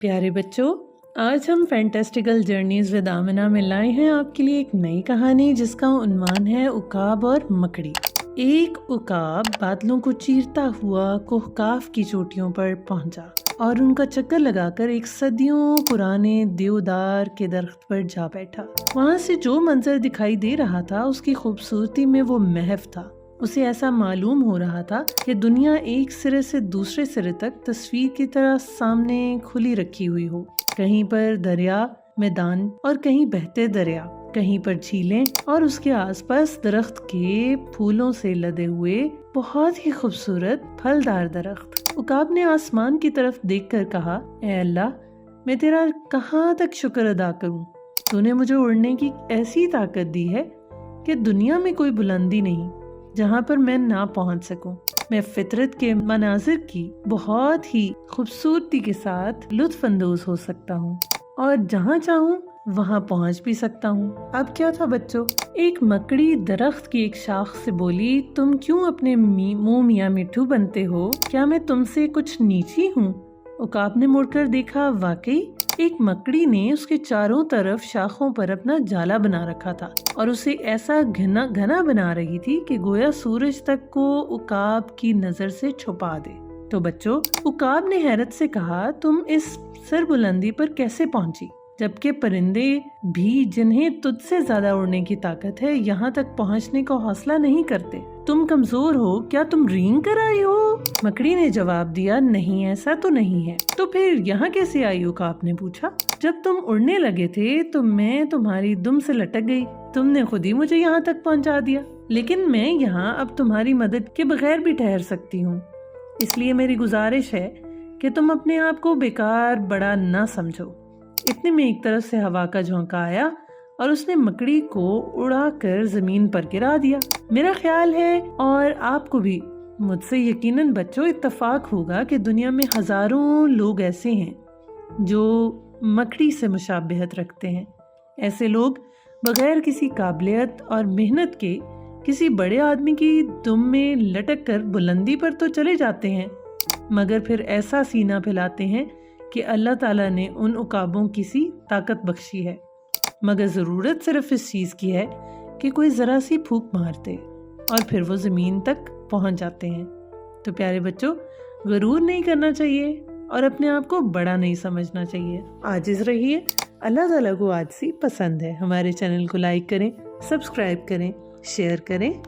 प्यारे बच्चों, आज हम फैंटास्टिकल जर्नीज विद आमिना में लाए हैं आपके लिए एक नई कहानी जिसका उन्वान है उकाब और मकड़ी। एक उकाब बादलों को चीरता हुआ कोहकाफ की चोटियों पर पहुंचा और उनका चक्कर लगाकर एक सदियों पुराने देवदार के दरख्त पर जा बैठा। वहां से जो मंजर दिखाई दे रहा था उसकी खूबसूरती में वो महव था। उसे ऐसा मालूम हो रहा था कि दुनिया एक सिरे से दूसरे सिरे तक तस्वीर की तरह सामने खुली रखी हुई हो। कहीं पर दरिया, मैदान और कहीं बहते दरिया, कहीं पर झीलें और उसके आसपास दरख्त के फूलों से लदे हुए बहुत ही खूबसूरत फलदार दरख्त। उकाब ने आसमान की तरफ देखकर कहा, ऐ अल्लाह, मैं तेरा कहाँ तक शुक्र अदा करूं? तूने मुझे उड़ने की ऐसी ताकत दी है कि दुनिया में कोई बुलंदी नहीं जहाँ पर मैं ना पहुँच सकूं। मैं फितरत के मनाजिर की बहुत ही खूबसूरती के साथ लुत्फ अंदोज हो सकता हूँ और जहाँ चाहूँ वहाँ पहुँच भी सकता हूँ। अब क्या था बच्चों, एक मकड़ी दरख्त की एक शाख से बोली, तुम क्यों अपने मुंह मियाँ मिट्ठू बनते हो? क्या मैं तुमसे कुछ नीची हूँ? उकाब ने मुड़कर देखा, वाकई एक मकड़ी ने उसके चारों तरफ शाखों पर अपना जाला बना रखा था और उसे ऐसा घना बना रही थी कि गोया सूरज तक को उकाब की नजर से छुपा दे। तो बच्चों, उकाब ने हैरत से कहा, तुम इस सरबुलंदी पर कैसे पहुंची जबकि परिंदे भी जिन्हें तुझसे ज्यादा उड़ने की ताकत है यहाँ तक पहुँचने का हौसला नहीं करते? तुम कमजोर हो, क्या तुम रींग कर आई हो? मकड़ी ने जवाब दिया, नहीं, ऐसा तो नहीं है। तो फिर यहाँ कैसे आई? उकाब ने पूछा। जब तुम उड़ने लगे थे तो मैं तुम्हारी दुम से लटक गई, तुमने खुद ही मुझे यहाँ तक पहुँचा दिया। लेकिन मैं यहाँ अब तुम्हारी मदद के बगैर भी ठहर सकती हूँ, इसलिए मेरी गुजारिश है कि तुम अपने आप को बेकार बड़ा न समझो। इतने में एक तरफ से हवा का झोंका आया और उसने मकड़ी को उड़ाकर जमीन पर गिरा दिया। मेरा ख्याल है और आपको भी मुझसे यकीनन बच्चों इत्तेफाक होगा कि दुनिया में हजारों लोग ऐसे हैं जो मकड़ी से मुशाबहत रखते हैं। ऐसे लोग बगैर किसी काबिलियत और मेहनत के किसी बड़े आदमी की दुम में लटक कर बुलंदी पर तो चले जाते हैं, मगर फिर ऐसा सीना फैलाते हैं कि अल्लाह ताला ने उन उकाबों की सी ताकत बख्शी है, मगर ज़रूरत सिर्फ इस चीज़ की है कि कोई ज़रा सी फूंक मारते और फिर वो ज़मीन तक पहुंच जाते हैं। तो प्यारे बच्चों, गरूर नहीं करना चाहिए और अपने आप को बड़ा नहीं समझना चाहिए। आजिज़ रहिए। अल्लाह ताला को आजिज़ी पसंद है। हमारे चैनल को लाइक करें, सब्सक्राइब करें, शेयर करें